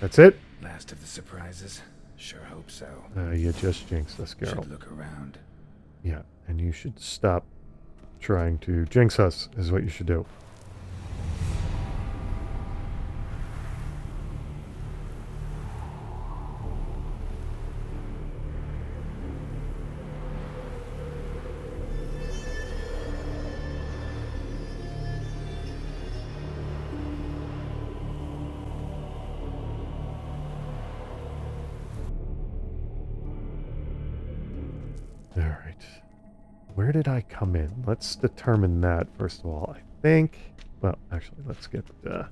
That's it? Last of the surprises? Sure hope so. You just jinxed us, Geralt. Should look around. Yeah, and you should stop trying to jinx us, is what you should do. Alright. Where did I come in? Let's determine that, first of all. I think... Well, actually, let's get the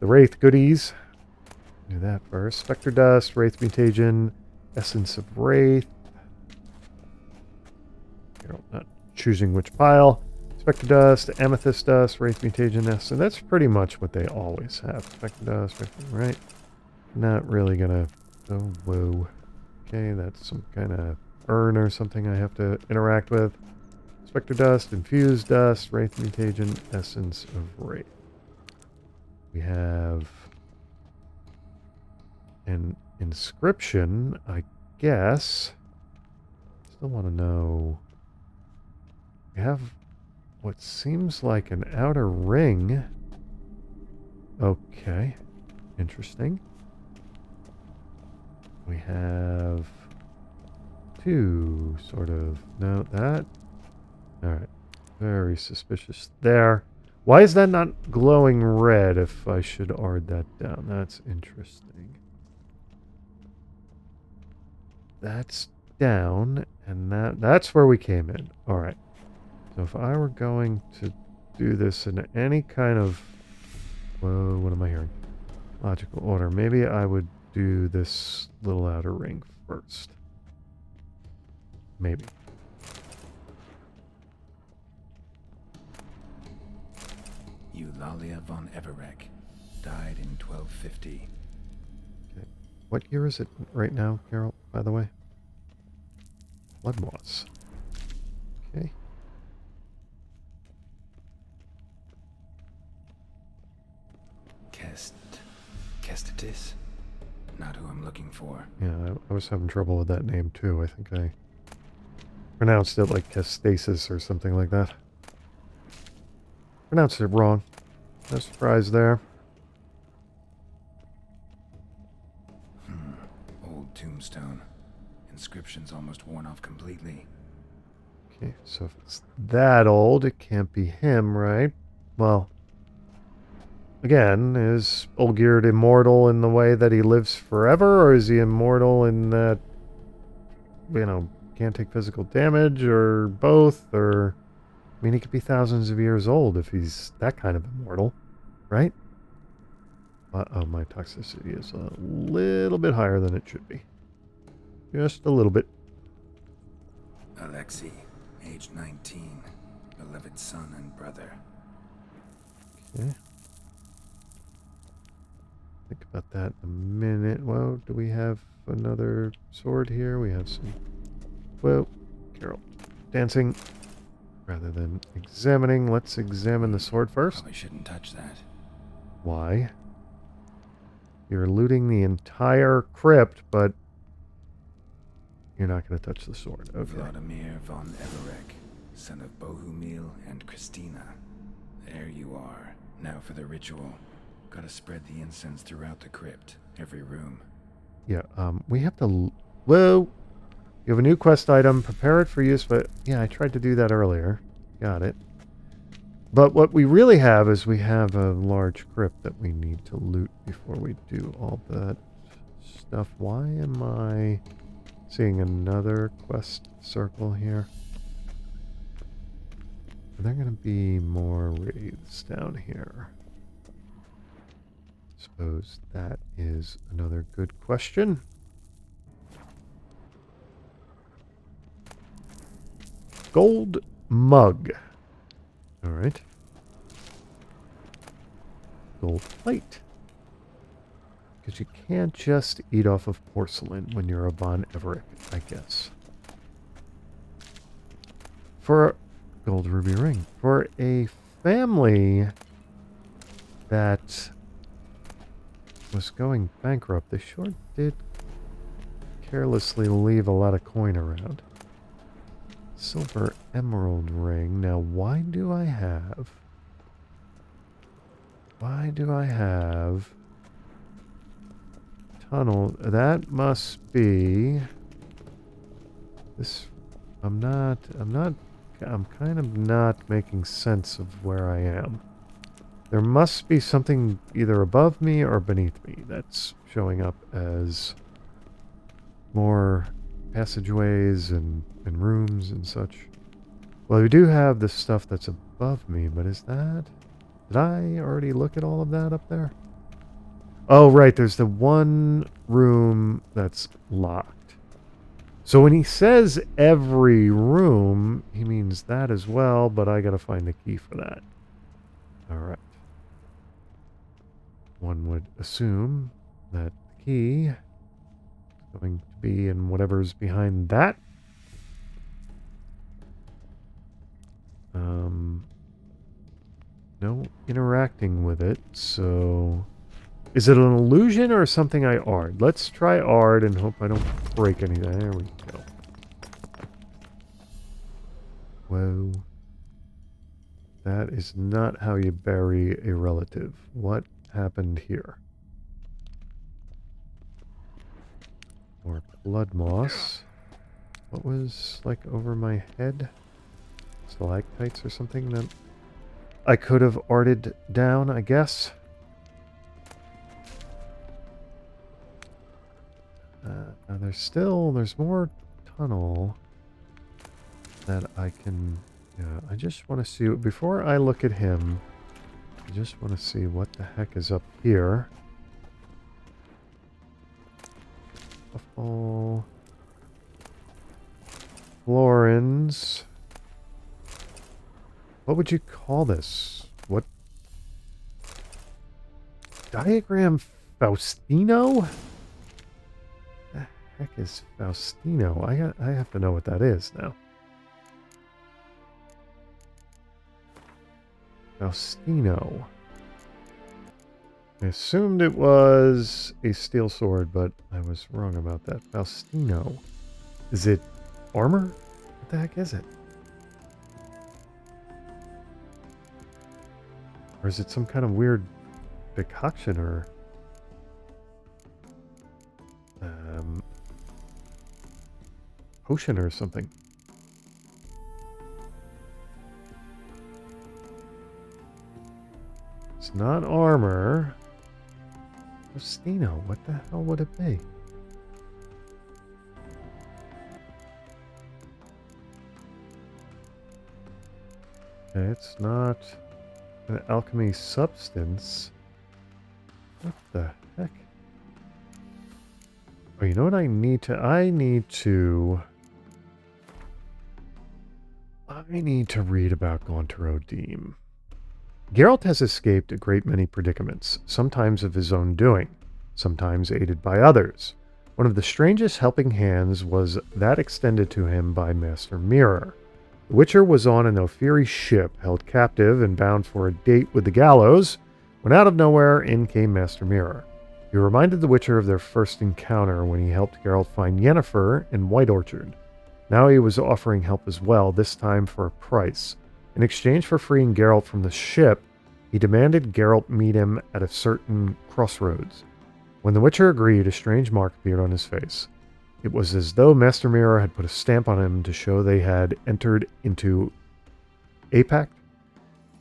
Wraith goodies. Do that first. Spectre Dust, Wraith Mutagen, Essence of Wraith. Not choosing which pile. Spectre Dust, Amethyst Dust, Wraith Mutagen Essence. That's pretty much what they always have. Spectre Dust, right? Not really gonna... Oh, whoa. Okay, that's some kind of urn or something I have to interact with. Spectre Dust, Infused Dust, Wraith Mutagen, Essence of Wraith. We have an inscription, I guess. Still want to know. We have what seems like an outer ring. Okay. Interesting. We have two sort of... No, that... Alright. Very suspicious there. Why is that not glowing red if I should ard that down? That's interesting. That's down, and that's where we came in. Alright. So if I were going to do this in any kind of... Whoa, what am I hearing? Logical order. Maybe I would do this little outer ring first. Maybe. Eulalia von Everek died in 1250. Okay. What year is it right now, Carol, by the way? Blood Moss. Okay. Kestatis? Not who I'm looking for. Yeah, I was having trouble with that name too. I think I pronounced it like Kestasis or something like that. Pronounced it wrong. No surprise there. Old tombstone. Inscription's almost worn off completely. Okay, so if it's that old, it can't be him, right? Well, again, is Olgierd immortal in the way that he lives forever, or is he immortal in that, can't take physical damage, or both, or... I mean, he could be thousands of years old if he's that kind of immortal, right? Uh-oh, my toxicity is a little bit higher than it should be. Just a little bit. Alexei, age 19, beloved son and brother. Okay. Think about that in a minute. Well, do we have another sword here? We have some... Whoa, Geralt. Dancing. Rather than examining, let's examine the sword first. Probably shouldn't touch that. Why? You're looting the entire crypt, but you're not going to touch the sword. Okay. Vladimir von Everek, son of Bohumil and Christina. There you are. Now for the ritual. Gotta spread the incense throughout the crypt, every room. Yeah, we have to... Whoa! You have a new quest item. Prepare it for use, but... Yeah, I tried to do that earlier. Got it. But what we really have is we have a large crypt that we need to loot before we do all that stuff. Why am I seeing another quest circle here? Are there going to be more wraiths down here? Suppose that is another good question. Gold mug. All right. Gold plate. Because you can't just eat off of porcelain when you're a Von Everett, I guess. For gold ruby ring. For a family that was going bankrupt, they sure did carelessly leave a lot of coin around. Silver emerald ring. Now, why do I have tunnel? That must be this. I'm kind of not making sense of where I am. There must be something either above me or beneath me that's showing up as more passageways and rooms and such. Well, we do have the stuff that's above me, but is that... Did I already look at all of that up there? Oh, right, there's the one room that's locked. So when he says every room, he means that as well, but I gotta find the key for that. Alright. One would assume that the key is going to be in whatever's behind that. No interacting with it, so... Is it an illusion or something I ard? Let's try ard and hope I don't break anything. There we go. Whoa. That is not how you bury a relative. What happened here? More blood moss. What was, like, over my head? Stalactites or something that I could have arted down, I guess. There's more tunnel that I can... Yeah, I just want to see... Before I look at him, I just want to see what the heck is up here. Puffball. Florins. What would you call this? What? Diagram Faustino? The heck is Faustino? I have to know what that is now. Faustino. I assumed it was a steel sword, but I was wrong about that. Faustino. Is it armor? What the heck is it? Or is it some kind of weird decoction or... potion or something? It's not armor. Faustino, what the hell would it be? Okay, it's not an alchemy substance. What the heck? Oh, you know what I need to... I need to read about Gaunter O'Dimm. Geralt has escaped a great many predicaments, sometimes of his own doing, sometimes aided by others. One of the strangest helping hands was that extended to him by Master Mirror. The Witcher was on an Ophiri ship, held captive and bound for a date with the gallows, when out of nowhere in came Master Mirror. He reminded the Witcher of their first encounter when he helped Geralt find Yennefer in White Orchard. Now he was offering help as well, this time for a price. In exchange for freeing Geralt from the ship, he demanded Geralt meet him at a certain crossroads. When the Witcher agreed, a strange mark appeared on his face. It was as though Master Mirror had put a stamp on him to show they had entered into a pact.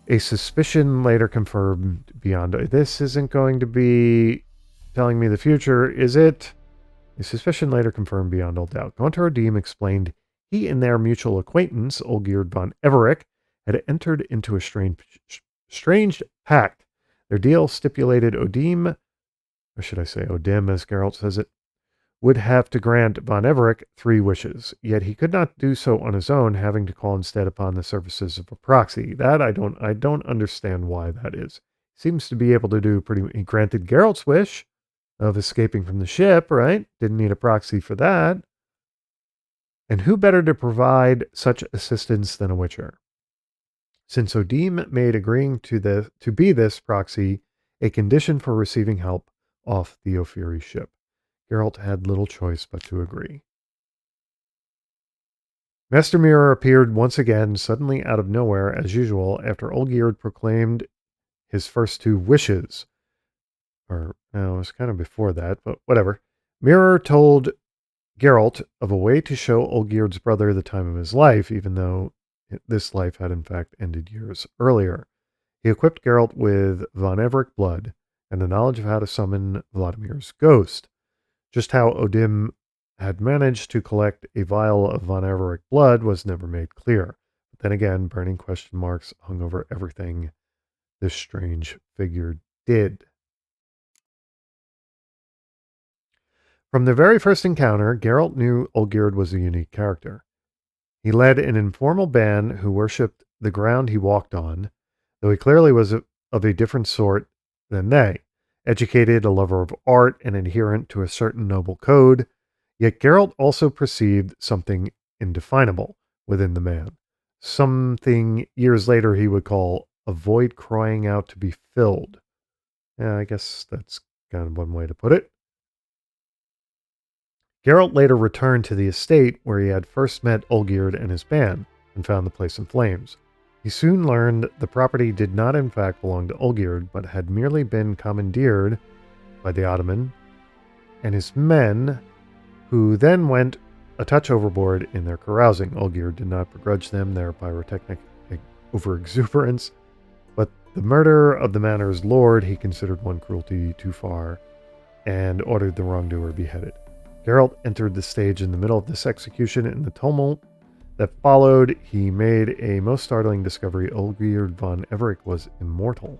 A suspicion later confirmed beyond... This isn't going to be telling me the future, is it? A suspicion later confirmed beyond all doubt. Gaunter O'Dimm explained he and their mutual acquaintance, Olgierd von Everec, had entered into a strange pact. Their deal stipulated O'Dimm, or should I say O'Dimm as Geralt says it, would have to grant von Everec 3 wishes, yet he could not do so on his own, having to call instead upon the services of a proxy. That I don't understand why that is. Seems to be able to do he granted Geralt's wish of escaping from the ship, right? Didn't need a proxy for that. And who better to provide such assistance than a Witcher? Since O'Dimm made agreeing to be this proxy a condition for receiving help, off the Ophiri ship. Geralt had little choice but to agree. Master Mirror appeared once again, suddenly out of nowhere, as usual, after Olgierd proclaimed his first two wishes. Or, no, it was kind of before that, but whatever. Mirror told Geralt of a way to show Olgierd's brother the time of his life, even though this life had in fact ended years earlier. He equipped Geralt with von Everec blood and the knowledge of how to summon Vladimir's ghost. Just how O'Dimm had managed to collect a vial of von Everec blood was never made clear. But then again, burning question marks hung over everything this strange figure did. From the very first encounter, Geralt knew Olgierd was a unique character. He led an informal band who worshipped the ground he walked on, though he clearly was of a different sort than they. Educated, a lover of art, and adherent to a certain noble code, yet Geralt also perceived something indefinable within the man. Something years later he would call a void crying out to be filled. Yeah, I guess that's kind of one way to put it. Geralt later returned to the estate where he had first met Olgierd and his band, and found the place in flames. He soon learned the property did not in fact belong to Olgierd, but had merely been commandeered by the Ottoman and his men, who then went a touch overboard in their carousing. Olgierd did not begrudge them their pyrotechnic overexuberance, but the murder of the manor's lord he considered one cruelty too far, and ordered the wrongdoer beheaded. Geralt entered the stage in the middle of this execution. In the tumult that followed, he made a most startling discovery. Olgierd von Everec was immortal.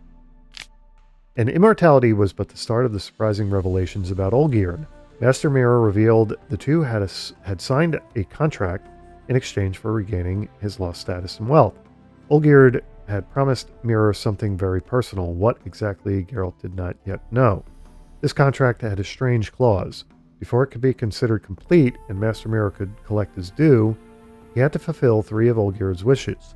And immortality was but the start of the surprising revelations about Olgierd. Master Mirror revealed the two had signed a contract in exchange for regaining his lost status and wealth. Olgierd had promised Mirror something very personal. What exactly, Geralt did not yet know. This contract had a strange clause. Before it could be considered complete and Master Mirror could collect his due, he had to fulfill 3 of Olgierd's wishes.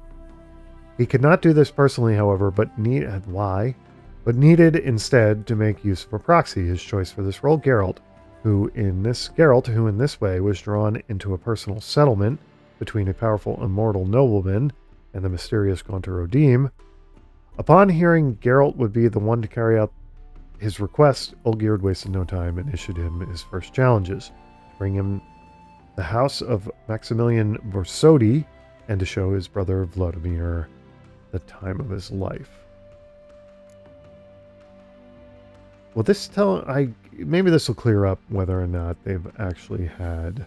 He could not do this personally, however, but needed instead to make use of a proxy, his choice for this role, Geralt, who in this way was drawn into a personal settlement between a powerful immortal nobleman and the mysterious Gaunter O'Dimm. Upon hearing Geralt would be the one to carry out his request, Olgierd wasted no time and issued him his first challenges, to bring him the house of Maximilian Borsodi and to show his brother Vladimir the time of his life. Well, maybe this will clear up whether or not they've actually had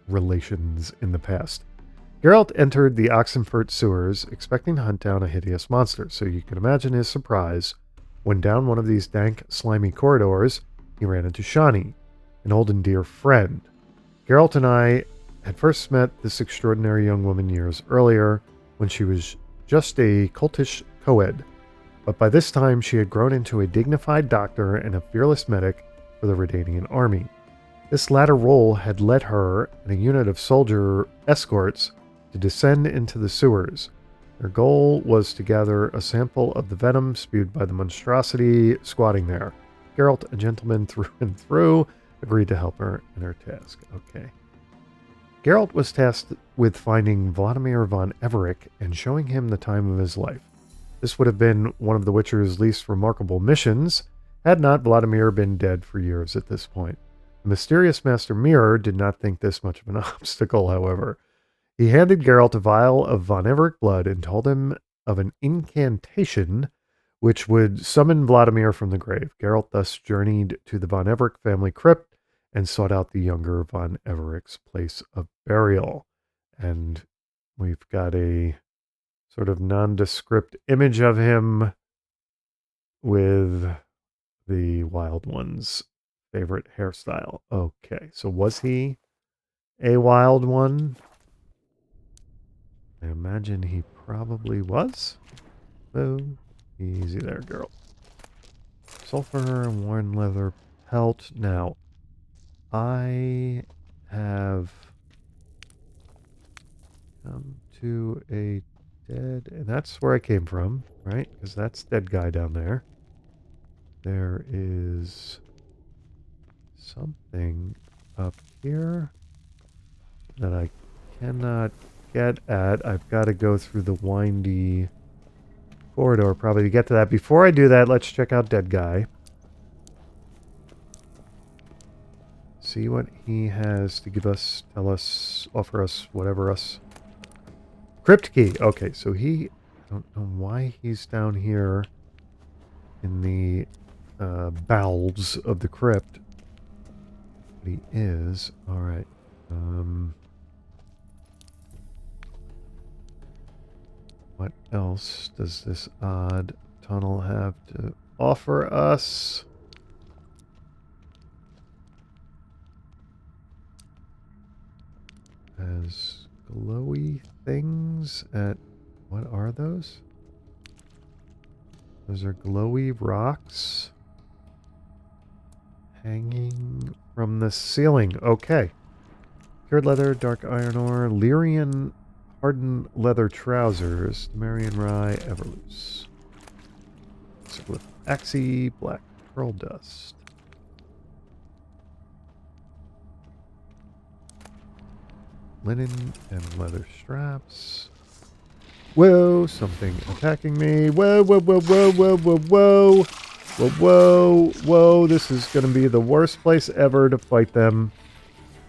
relations in the past. Geralt entered the Oxenfurt sewers, expecting to hunt down a hideous monster, so you can imagine his surprise when down one of these dank, slimy corridors, he ran into Shani, an old and dear friend. Geralt and I had first met this extraordinary young woman years earlier, when she was just a cultish coed, but by this time she had grown into a dignified doctor and a fearless medic for the Redanian army. This latter role had led her and a unit of soldier escorts to descend into the sewers. Their goal was to gather a sample of the venom spewed by the monstrosity squatting there. Geralt, a gentleman through and through, agreed to help her in her task. Okay. Geralt was tasked with finding Vladimir von Everec and showing him the time of his life. This would have been one of the Witcher's least remarkable missions, had not Vladimir been dead for years at this point. The mysterious Master Mirror did not think this much of an obstacle, however. He handed Geralt a vial of von Everec blood and told him of an incantation which would summon Vladimir from the grave. Geralt thus journeyed to the von Everec family crypt and sought out the younger von Everec's place of burial. And we've got a sort of nondescript image of him with the Wild One's favorite hairstyle. Okay, so was he a Wild One? I imagine he probably was. Oh, easy there, girl. Sulfur and worn leather pelt. Now, I have come to a dead... And that's where I came from, right? Because that's dead guy down there. there is something up here that I cannot get at. I've got to go through the windy corridor probably to get to that. Before I do that, let's check out Dead Guy. See what he has to give us, tell us, offer us, whatever us. Crypt key. Okay, so I don't know why he's down here in the bowels of the crypt. But he is. Alright. What else does this odd tunnel have to offer us? Has glowy things at... What are those? Those are glowy rocks hanging from the ceiling. Okay. Cured leather, dark iron ore, Lyrian hardened leather trousers, Marian rye, Everloose. Split axie, black pearl dust. Linen and leather straps. Whoa, something attacking me. Whoa, whoa, whoa, whoa, whoa, whoa, whoa. Whoa, whoa, whoa. This is going to be the worst place ever to fight them.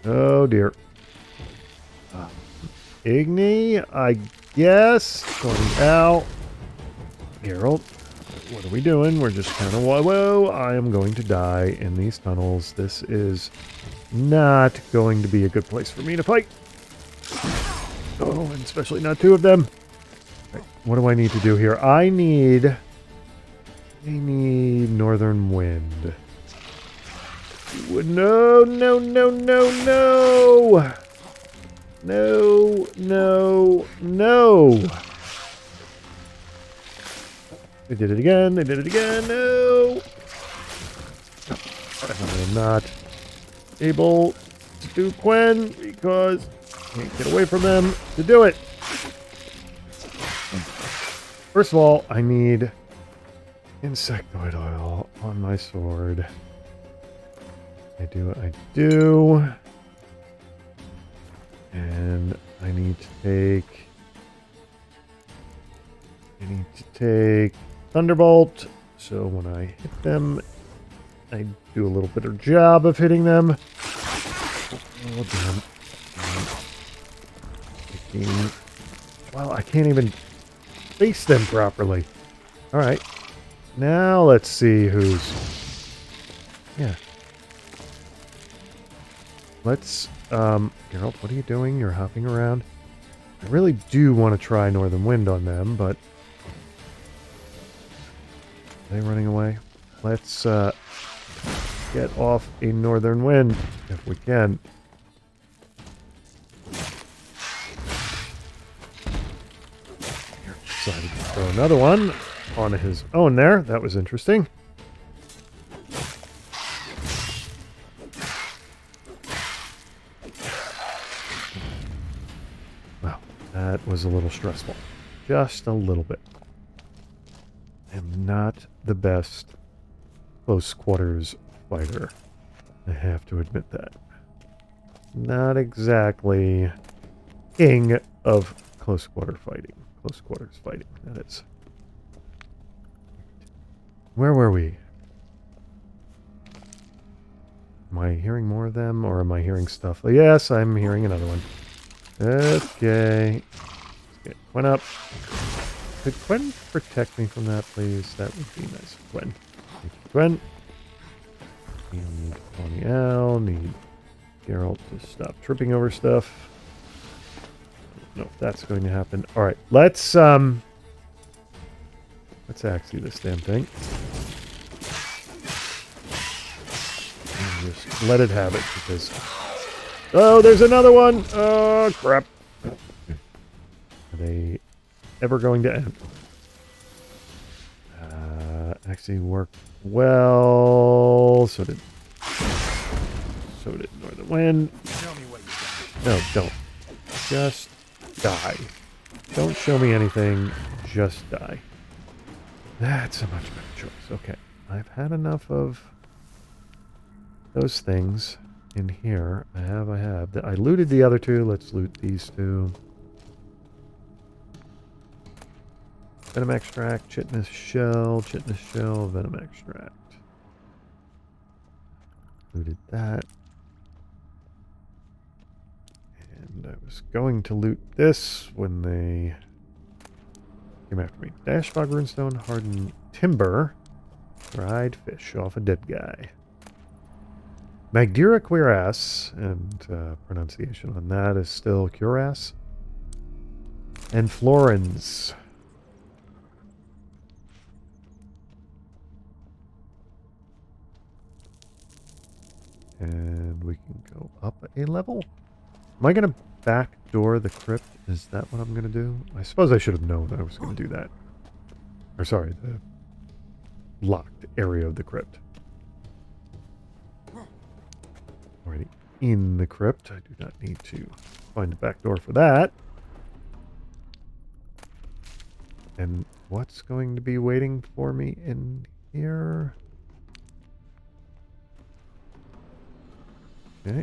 Oh, dear. Igni, I guess. Going out. Geralt, what are we doing? We're just kind of... Whoa, I am going to die in these tunnels. This is not going to be a good place for me to fight. Oh, and especially not two of them. Right, what do I need to do here? I need northern wind. No, no, no, no, no! No, no, no! They did it again, they did it again, no! I am not able to do Quen because I can't get away from them to do it. First of all, I need insectoid oil on my sword. I do. And I need to take Thunderbolt. So when I hit them, I do a little better job of hitting them. Oh, damn. 15. Well, I can't even face them properly. Alright. Now let's see who's... Yeah. Let's... Geralt, what are you doing? You're hopping around. I really do want to try Northern Wind on them, but... Are they running away? Let's, get off a Northern Wind, if we can. Decided to throw another one on his own there. That was interesting. Wow, that was a little stressful. Just a little bit. I am not the best close quarters fighter. I have to admit that. Not exactly king of close quarters fighting, that is. Where were we? Am I hearing more of them, or am I hearing stuff? Yes, I'm hearing another one. Okay. Let's get Quen up. Could Quen protect me from that, please? That would be nice. Quen. Thank you, Quen. Need Tony L. Need Geralt to stop tripping over stuff. I don't know if that's going to happen. Alright, let's axie this damn thing. And just let it have it, because... Oh, there's another one! Oh, crap. Are they ever going to end? Actually worked well. So did Northern Wind. Tell me what you got. No, don't. Just die. Don't show me anything. Just die. That's a much better choice. Okay. I've had enough of those things in here. I have. I looted the other two. Let's loot these two. Venom extract, chitinous shell, venom extract. Looted that. And I was going to loot this when they came after me. Dash fog runestone, hardened timber, dried fish off a dead guy. Magdira cuirass, and pronunciation on that is still cuirass. And florins. And we can go up a level. Am I going to backdoor the crypt? Is that what I'm going to do? I suppose I should have known I was going to do that. Or sorry, the locked area of the crypt. Already in the crypt. I do not need to find a back door for that. And what's going to be waiting for me in here? Okay.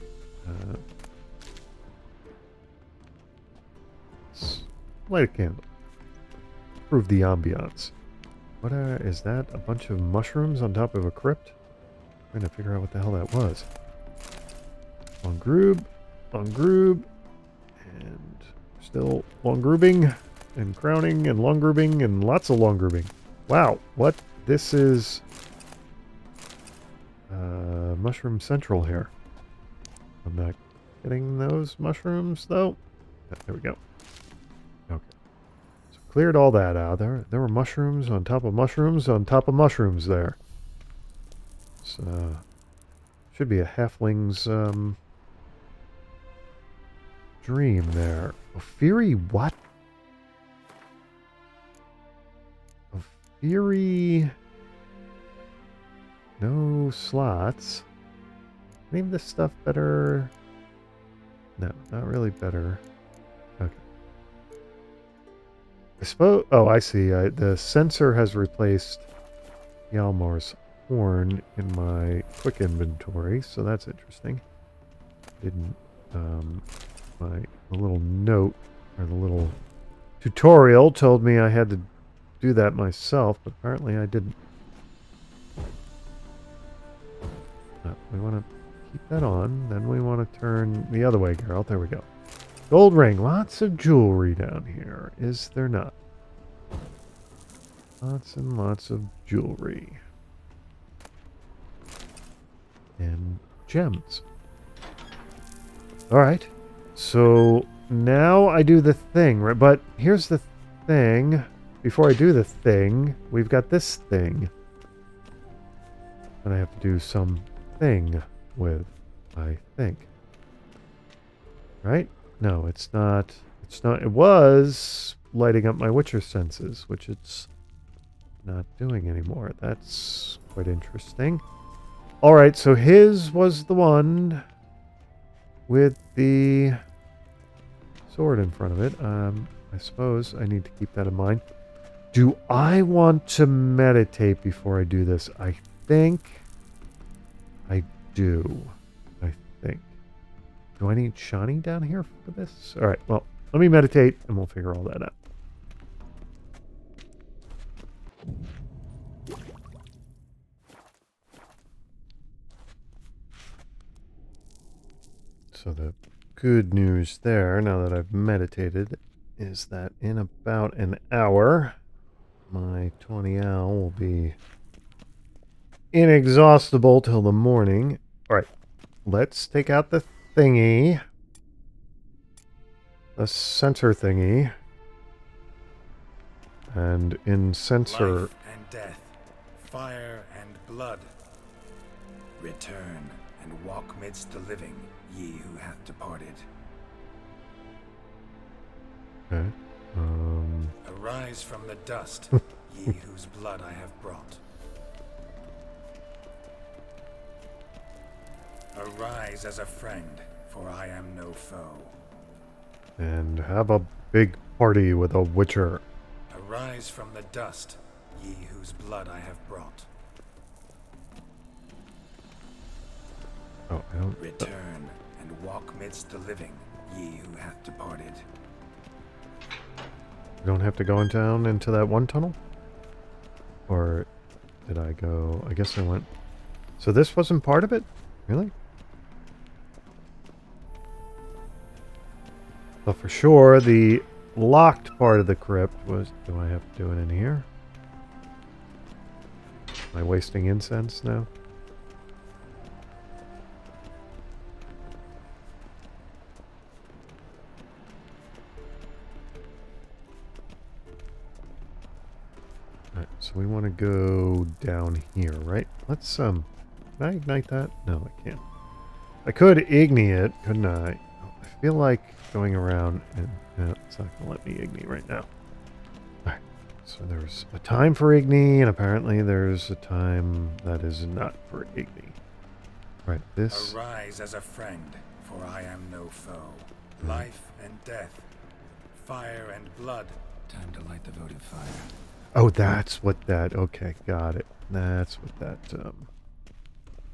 Let's light a candle. Improve the ambiance. What is that? A bunch of mushrooms on top of a crypt? I'm trying to figure out what the hell that was. Long groob, and still long groobing, and crowning, and long groobing, and lots of long groobing. Wow, what? This is Mushroom Central here. I'm not getting those mushrooms, though. Yeah, there we go. Okay. So cleared all that out. There were mushrooms on top of mushrooms on top of mushrooms there. So, should be a halfling's, dream there. Ophiri what? Ophiri... No slots. Name this stuff better. No, not really better. Okay. I suppose... Oh, I see. The sensor has replaced Yalmar's horn in my quick inventory, so that's interesting. Didn't... the little note, or the little tutorial told me I had to do that myself, but apparently I didn't. We want to keep that on, then we want to turn the other way, Geralt. There we go. Gold ring. Lots of jewelry down here, is there not? Lots and lots of jewelry. And gems. Alright. So now I do the thing, right? But here's the thing. Before I do the thing, we've got this thing that I have to do something with, I think. Right? No, it's not. It's not. It was lighting up my Witcher senses, which it's not doing anymore. That's quite interesting. All right, so his was the one with the sword in front of it. I suppose I need to keep that in mind. Do I want to meditate before I do this? I think I do. I think. Do I need Shani down here for this? All right, well, let me meditate and we'll figure all that out. So the good news there, now that I've meditated, is that in about an hour, my 20 owl will be inexhaustible till the morning. All right, let's take out the thingy. The sensor thingy. And in sensor... Life and death, fire and blood. Return and walk midst the living, ye who hath departed. Okay. Arise from the dust, ye whose blood I have brought. Arise as a friend, for I am no foe. And have a big party with a witcher. Arise from the dust, ye whose blood I have brought. Oh, I don't... Return and walk midst the living, ye who hath departed. We don't have to go down into that one tunnel? Or did I go... I guess I went... So this wasn't part of it? Really? But for sure, the locked part of the crypt was... Do I have to do it in here? Am I wasting incense now? Alright, so we want to go down here, right? Let's, can I ignite that? No, I can't. I could igni it, couldn't I? I feel like going around and... No, it's not going to let me igni right now. Alright, so there's a time for igni, and apparently there's a time that is not for igni. Right, this... Arise as a friend, for I am no foe. Life and death, fire and blood. Time to light the votive fire. Oh, that's what that... Okay, got it. That's what that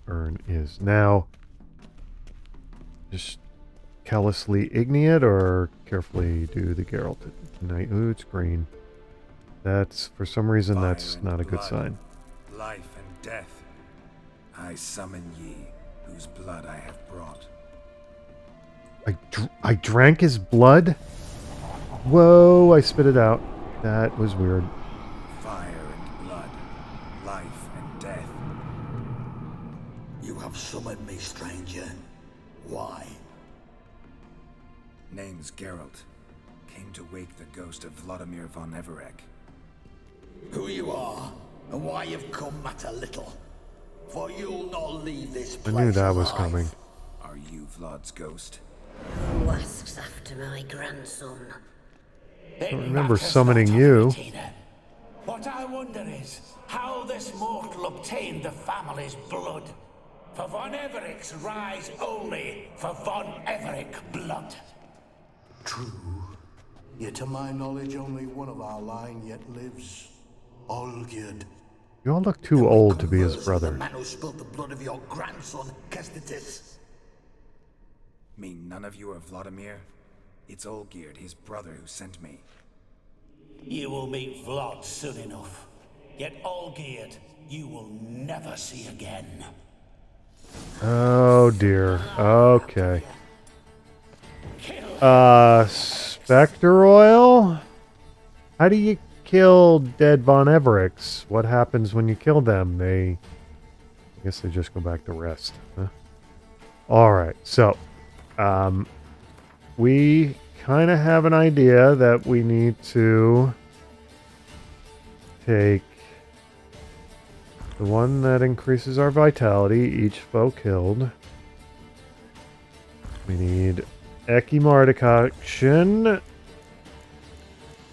urn is. Now, just callously igni it, or carefully do the Geralt at night? Ooh, it's green. That's, for some reason, Fire that's and not a good blood, sign. Life and death. I summon ye, whose blood I have brought. I drank his blood? Whoa, I spit it out. That was weird. Fire and blood, life and death. You have summoned me, stranger. Why? Name's Geralt. Came to wake the ghost of Vladimir von Everec. Who you are, and why you've come matter little. For you'll not leave this I place knew that was alive. coming. Are you Vlad's ghost? Who asks after my grandson? It don't remember matters summoning not, you. Tina. What I wonder is how this mortal obtained the family's blood. For von Everic's rise only for von Everec blood. True. Yet to my knowledge, only one of our line yet lives. Olgierd. You all look too old to be his Converse with brother. The man who spilled the blood of your grandson, Kestitis. Mean none of you are Vladimir? It's Olgierd, his brother, who sent me. You will meet Vlad soon enough. Yet Olgierd, you will never see again. Oh dear. Okay. Spectre oil? How do you kill dead Von Evericks? What happens when you kill them? I guess they just go back to rest. Huh? Alright, so we kind of have an idea that we need to take the one that increases our vitality, each foe killed. We need Echimar decoction.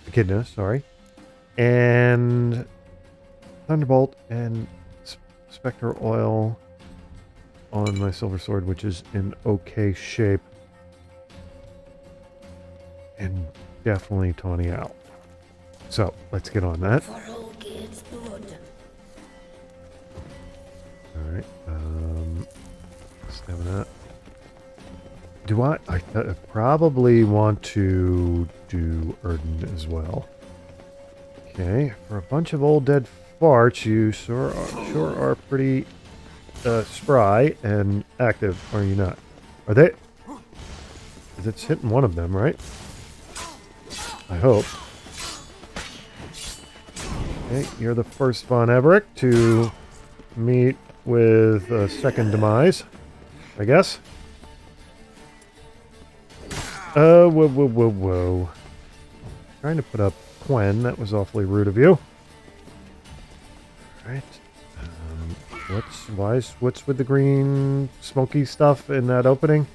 Echidna, sorry. And Thunderbolt and Spectre oil on my silver sword, which is in okay shape. And definitely Tawny out. So, let's get on that. For Olgierd's blood. Alright, stamina. Do I probably want to do Erden as well. Okay, for a bunch of old dead farts, you sure are pretty spry and active, are you not? Are they? It's hitting one of them, right? I hope. Okay, you're the first Von Everec to meet with a second demise, I guess. Whoa. Trying to put up Quen, that was awfully rude of you. Alright. What's with the green smoky stuff in that opening?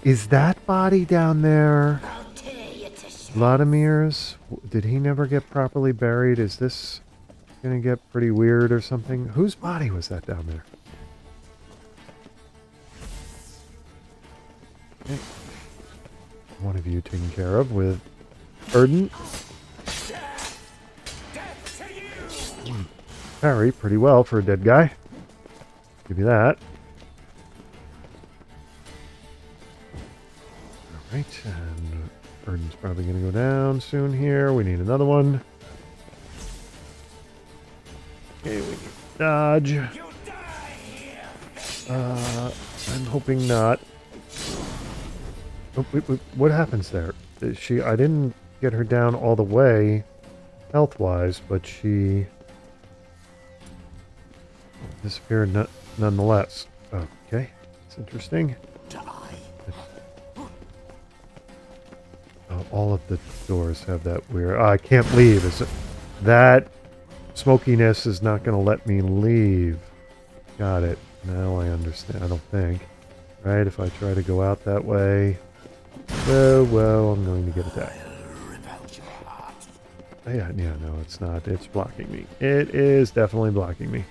Is that body down there I'll tear you to shreds. Vladimir's? Did he never get properly buried? Is this gonna get pretty weird or something? Whose body was that down there? Okay. One of you taken care of with Erden. Parry pretty well for a dead guy. Give you that. Right, and burden's probably going to go down soon here. We need another one. Okay, we need dodge. You die here. I'm hoping not. Oh, wait, what happens there? I didn't get her down all the way, health-wise, but she disappeared nonetheless. Okay, it's interesting. All of the doors have that weird... I can't leave. That smokiness is not going to let me leave. Got it. Now I understand, I don't think. Right, if I try to go out that way... Well, I'm going to get attacked. Yeah, no, it's not. It's blocking me. It is definitely blocking me.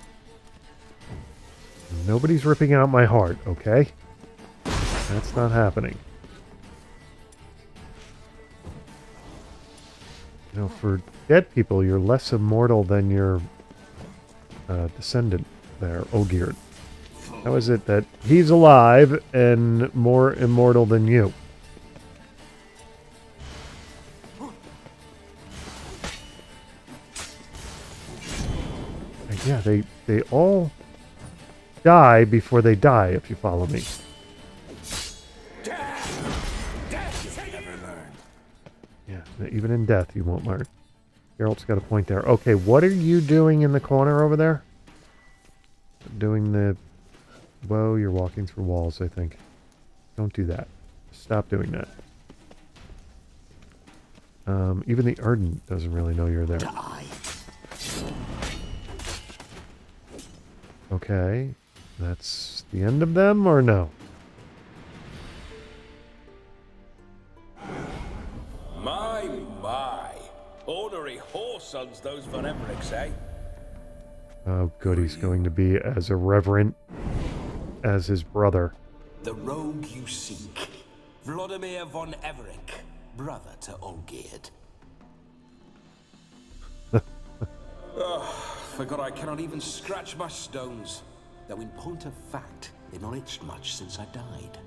Nobody's ripping out my heart, okay? That's not happening. You know, for dead people, you're less immortal than your descendant there, Ogierd. How is it that he's alive and more immortal than you? And yeah, they all die before they die, if you follow me. Yeah, even in death, you won't learn. Geralt's got a point there. Okay, what are you doing in the corner over there? Doing the... Whoa, you're walking through walls, I think. Don't do that. Stop doing that. Even the Ardent doesn't really know you're there. Okay. That's the end of them, or no? My. Ornery whoresons those Von Evericks, eh? Oh, good, he's going to be as irreverent as his brother. The rogue you seek. Vladimir von Everec, brother to Olgierd. Forgot I cannot even scratch my stones. Though in point of fact, they've not itched much since I died.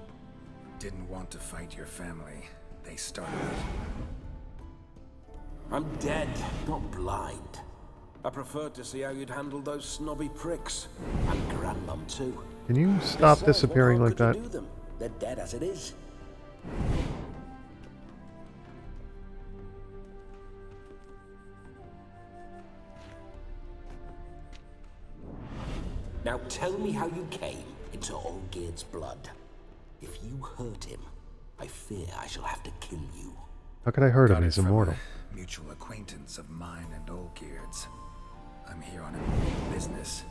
Didn't want to fight your family. They started it. I'm dead, not blind. I preferred to see how you'd handle those snobby pricks. And Grandmum too. Can you stop disappearing like that? Do them? They're dead as it is. Now tell me how you came into Olgierd's blood. If you hurt him, I fear I shall have to kill you. How could I hurt him? Got it He's from immortal. a mutual acquaintance of mine and Olgierd's. I'm here on important business.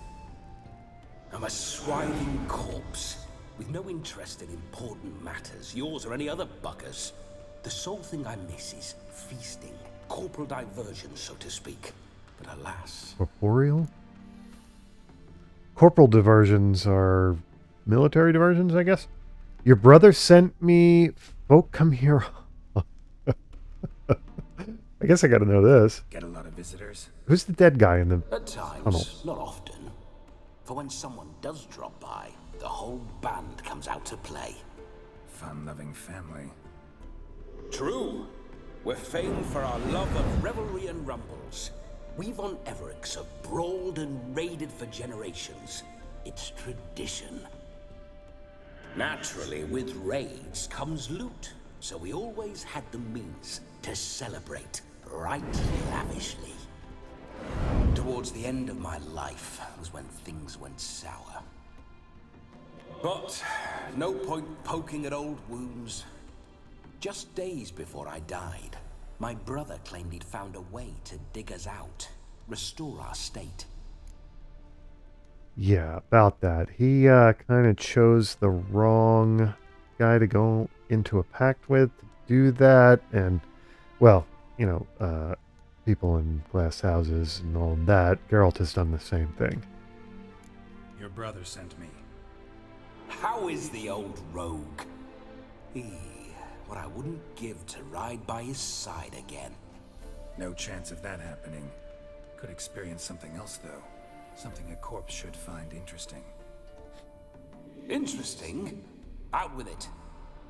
I'm a swiving corpse, with no interest in important matters, yours or any other buggers. The sole thing I miss is feasting, corporal diversion, so to speak. But alas... Corporeal? Corporal diversions are military diversions, I guess? Your brother sent me... Folk, come here. I guess I gotta know this. Get a lot of visitors? Who's the dead guy in the At times, tunnel? not often. For when someone does drop by, the whole band comes out to play. Fun-loving family. True. We're famed for our love of revelry and rumbles. We Von Evericks have brawled and raided for generations. It's tradition. Naturally, with raids comes loot, so we always had the means to celebrate right lavishly. Towards the end of my life was when things went sour. But no point poking at old wounds. Just days before I died, my brother claimed he'd found a way to dig us out, restore our state. Yeah, about that. He kind of chose the wrong guy to go into a pact with to do that. And, well, you know, people in glass houses and all of that. Geralt has done the same thing. Your brother sent me. How is the old rogue? What I wouldn't give to ride by his side again. No chance of that happening. Could experience something else, though. Something a corpse should find interesting. Interesting? Out with it.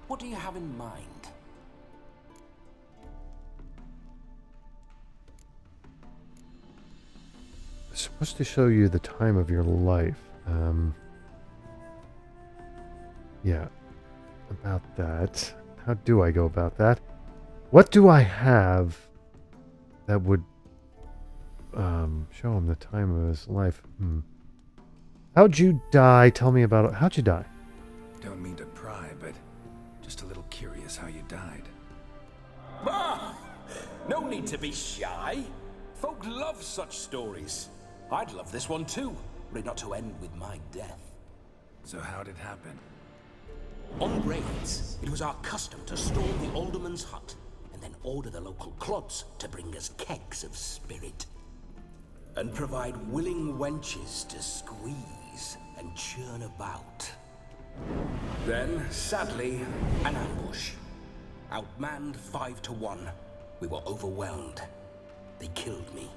What do you have in mind? Supposed to show you the time of your life. Yeah, about that. How do I go about that? What do I have that would show him the time of his life? How'd you die? Tell me about it. How'd you die? Don't mean to pry, but just a little curious how you died. Ah, no need to be shy. Folk love such stories. I'd love this one too, were it not to end with my death. So how'd it happen? On raids, it was our custom to storm the alderman's hut and then order the local clods to bring us kegs of spirit. And provide willing wenches to squeeze and churn about. Then, sadly, an ambush. Outmanned 5 to 1, we were overwhelmed. They killed me,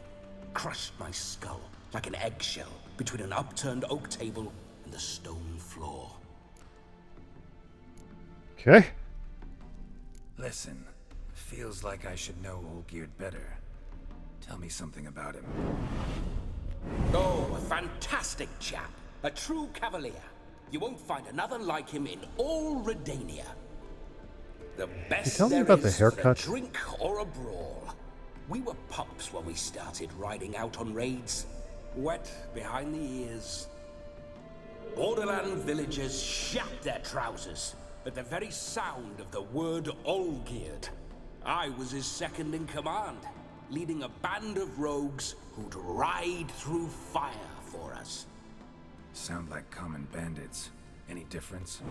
crushed my skull like an eggshell between an upturned oak table and the stone floor. Okay. Listen, feels like I should know Olgierd better. Tell me something about him. Oh, a fantastic chap. A true cavalier. You won't find another like him in all Redania. The best tell me there about the is for haircut? a drink or a brawl. We were pups when we started riding out on raids. Wet behind the ears. Borderland villagers shat their trousers at the very sound of the word Olgierd. I was his second in command, leading a band of rogues who'd ride through fire for us. Sound like common bandits. Any difference?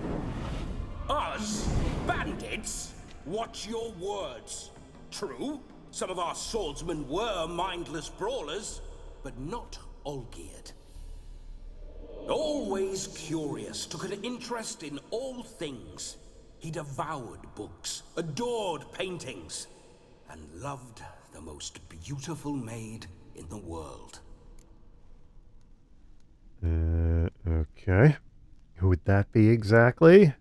Us? Bandits? Watch your words. True, some of our swordsmen were mindless brawlers, but not Olgierd. Always curious, took an interest in all things. He devoured books, adored paintings, and loved the most beautiful maid in the world. Okay. Who would that be exactly?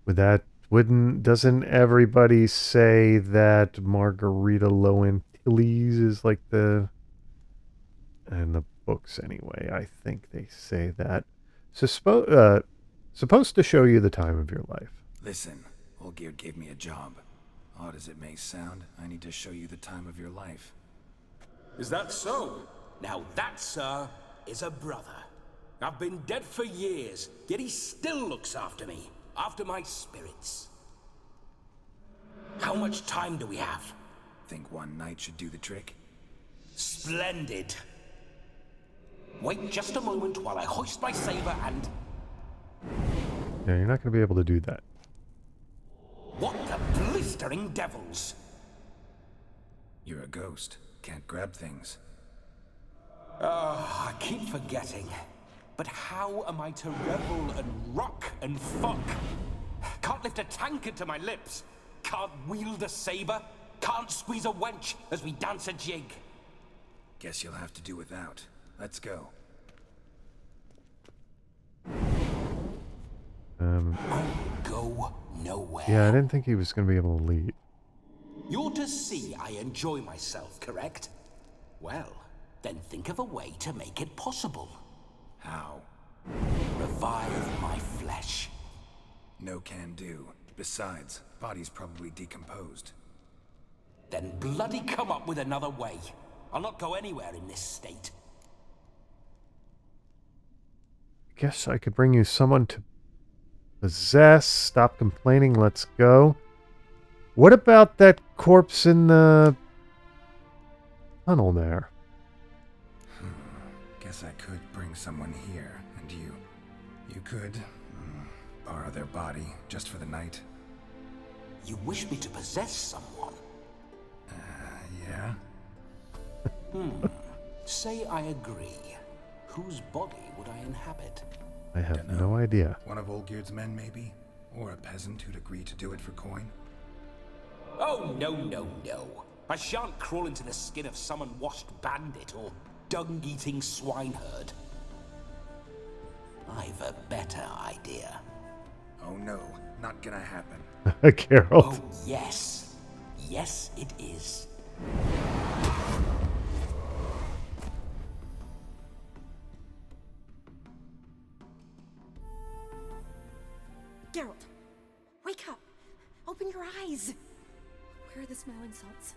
Doesn't everybody say that Margarita Loantilles is like in the books anyway, I think they say that. So supposed to show you the time of your life. Listen, Olgierd gave me a job. Odd as it may sound, I need to show you the time of your life. Is that so? Now that, sir, is a brother. I've been dead for years, yet he still looks after me, after my spirits. How much time do we have? Think one night should do the trick? Splendid. Wait just a moment while I hoist my saber and... Yeah, you're not going to be able to do that. What the blistering devils? You're a ghost. Can't grab things. I keep forgetting. But how am I to revel and rock and fuck? Can't lift a tankard to my lips. Can't wield a saber. Can't squeeze a wench as we dance a jig. Guess you'll have to do without. Let's go. Go nowhere. Yeah, I didn't think he was going to be able to lead. You're to see I enjoy myself, correct? Well, then think of a way to make it possible. How? Revive my flesh. No can do. Besides, body's probably decomposed. Then bloody come up with another way. I'll not go anywhere in this state. I guess I could bring you someone to possess. Stop complaining. Let's go. What about that corpse in the tunnel there? Guess I could bring someone here, and you could borrow their body just for the night. You wish me to possess someone? Yeah? Say I agree. Whose body would I inhabit? I have Dunno. no idea. One of Olgierd's men, maybe? Or a peasant who'd agree to do it for coin? Oh, no, no, no. I shan't crawl into the skin of some unwashed bandit or dung-eating swineherd. I've a better idea. Oh no, not gonna happen. Geralt. Oh, yes. Yes, it is. Geralt, wake up! Open your eyes! Where are the smiling salts?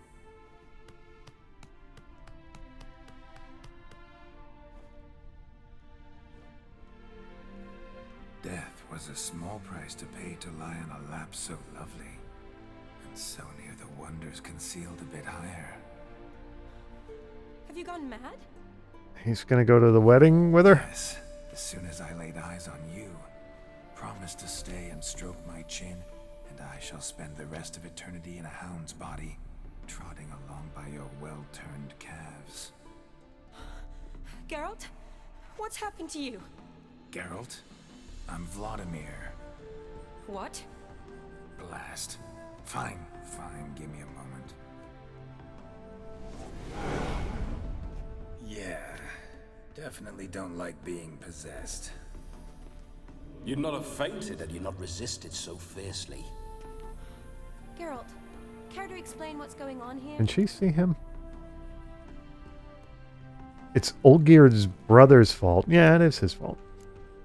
Death was a small price to pay to lie on a lap so lovely, and so near the wonders concealed a bit higher. Have you gone mad? He's gonna go to the wedding with her? Yes, as soon as I laid eyes on you, promise to stay and stroke my chin, and I shall spend the rest of eternity in a hound's body, trotting along by your well-turned calves. Geralt? What's happened to you? Geralt, I'm Vladimir. What? Blast. Fine, give me a moment. Yeah, definitely don't like being possessed. You'd not have fainted had you not resisted so fiercely. Geralt, care to explain what's going on here? Can she see him? It's Olgerd's brother's fault. Yeah, it is his fault.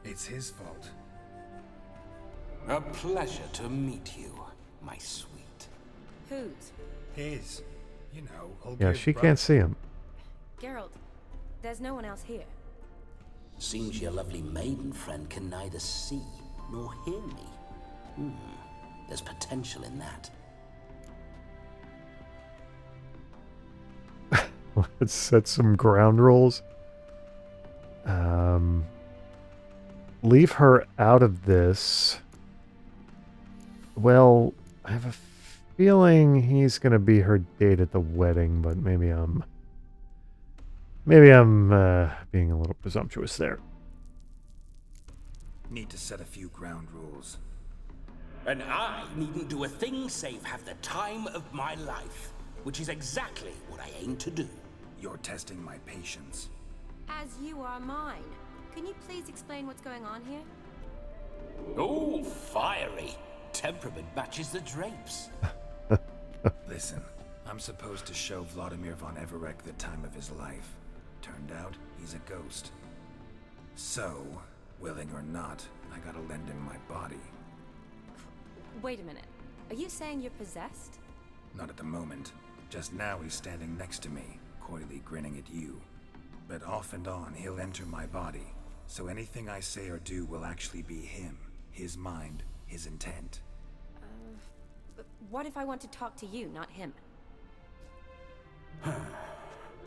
It's his fault. A pleasure to meet you, my sweet. Whose? His. You know, Yeah, she can't see him. Geralt, there's no one else here. Seems your lovely maiden friend can neither see nor hear me. There's potential in that. Let's set some ground rules. Leave her out of this. Well, I have a feeling he's gonna be her date at the wedding, but maybe I'm being a little presumptuous there. Need to set a few ground rules. And I needn't do a thing save have the time of my life, which is exactly what I aim to do. You're testing my patience. As you are mine. Can you please explain what's going on here? Oh, fiery. Temperament matches the drapes. Listen, I'm supposed to show Vladimir von Everec the time of his life. Turned out, he's a ghost. So, willing or not, I gotta lend him my body. Wait a minute. Are you saying you're possessed? Not at the moment. Just now he's standing next to me, coyly grinning at you. But off and on, he'll enter my body. So anything I say or do will actually be him. His mind, his intent. But what if I want to talk to you, not him?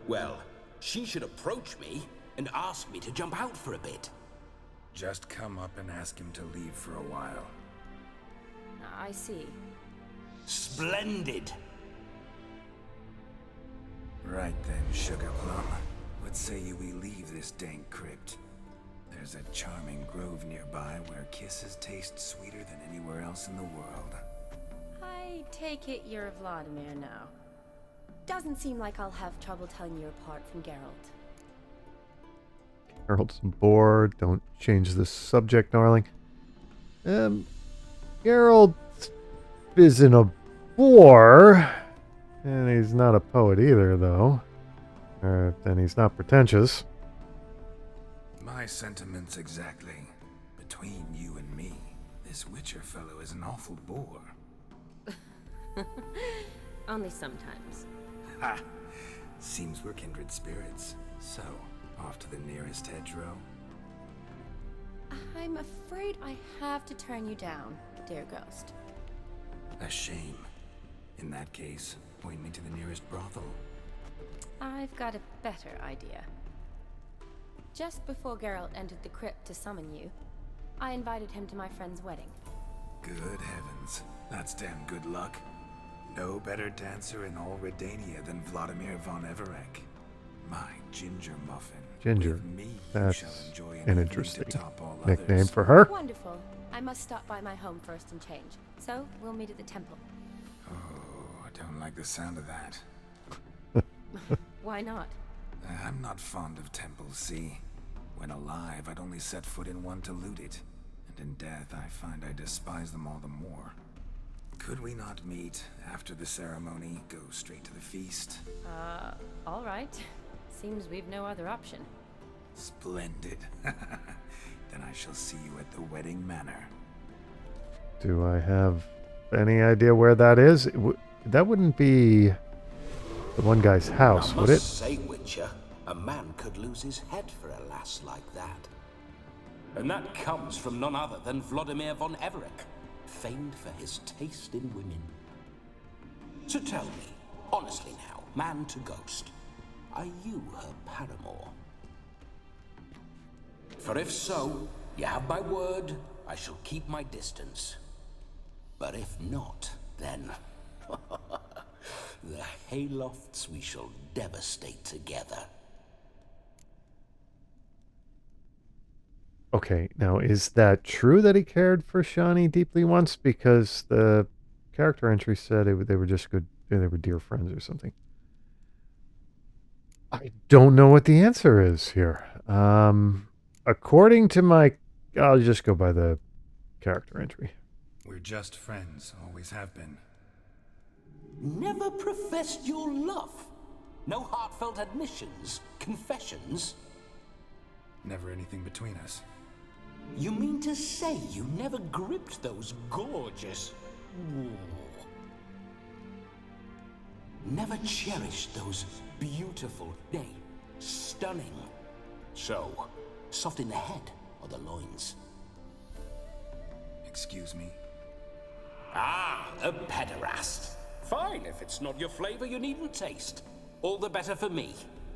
Well, she should approach me and ask me to jump out for a bit. Just come up and ask him to leave for a while. I see. Splendid. Right then, Sugar Plum. What say you we leave this dank crypt? There's a charming grove nearby where kisses taste sweeter than anywhere else in the world. I take it you're Vladimir now. Doesn't seem like I'll have trouble telling you apart from Geralt. Geralt's bored. Don't change the subject, darling. Geralt isn't a bore. And he's not a poet either, though. And he's not pretentious. My sentiments exactly. Between you and me, this Witcher fellow is an awful bore. Only sometimes. Ha! Seems we're kindred spirits. So, off to the nearest hedgerow? I'm afraid I have to turn you down, dear ghost. A shame. In that case, point me to the nearest brothel. I've got a better idea. Just before Geralt entered the crypt to summon you, I invited him to my friend's wedding. Good heavens. That's damn good luck. No better dancer in all Redania than Vladimir von Everec. My ginger muffin. Ginger. With me, That's you shall enjoy an evening interesting to top all nickname others. for her. Wonderful. I must stop by my home first and change. So, we'll meet at the temple. Oh, I don't like the sound of that. Why not? I'm not fond of temples, see? When alive, I'd only set foot in one to loot it. And in death, I find I despise them all the more. Could we not meet after the ceremony, go straight to the feast? All right. Seems we've no other option. Splendid. Then I shall see you at the wedding manor. Do I have any idea where that is? That wouldn't be the one guy's house, I would it? must say, Witcher, a man could lose his head for a lass like that. And that comes from none other than Vladimir von Everec. Famed for his taste in women. So tell me, honestly now, man to ghost, are you her paramour? For if so, you have my word, I shall keep my distance. But if not, then the haylofts we shall devastate together. Okay, now is that true that he cared for Shani deeply once? Because the character entry said they were just good, they were dear friends or something. I don't know what the answer is here. According to my, I'll just go by the character entry. We're just friends, always have been. Never professed your love. No heartfelt admissions, confessions. Never anything between us. You mean to say you never gripped those gorgeous... Never cherished those beautiful, nay, stunning... So, soft in the head or the loins? Excuse me? Ah, a pederast. Fine, if it's not your flavor, you needn't taste. All the better for me.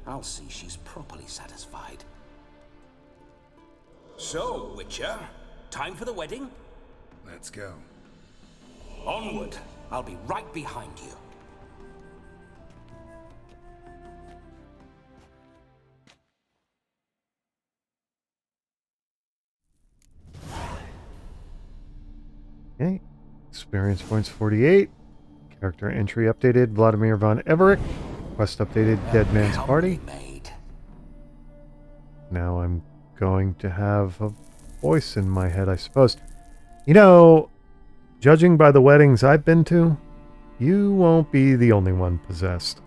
I'll see she's properly satisfied. So, Witcher, time for the wedding? Let's go. Onward. I'll be right behind you. Okay, experience points 48. Character entry updated, Vladimir von Everec. Quest updated, Dead Man's Party. Now I'm going to have a voice in my head, I suppose. You know, judging by the weddings I've been to, you won't be the only one possessed.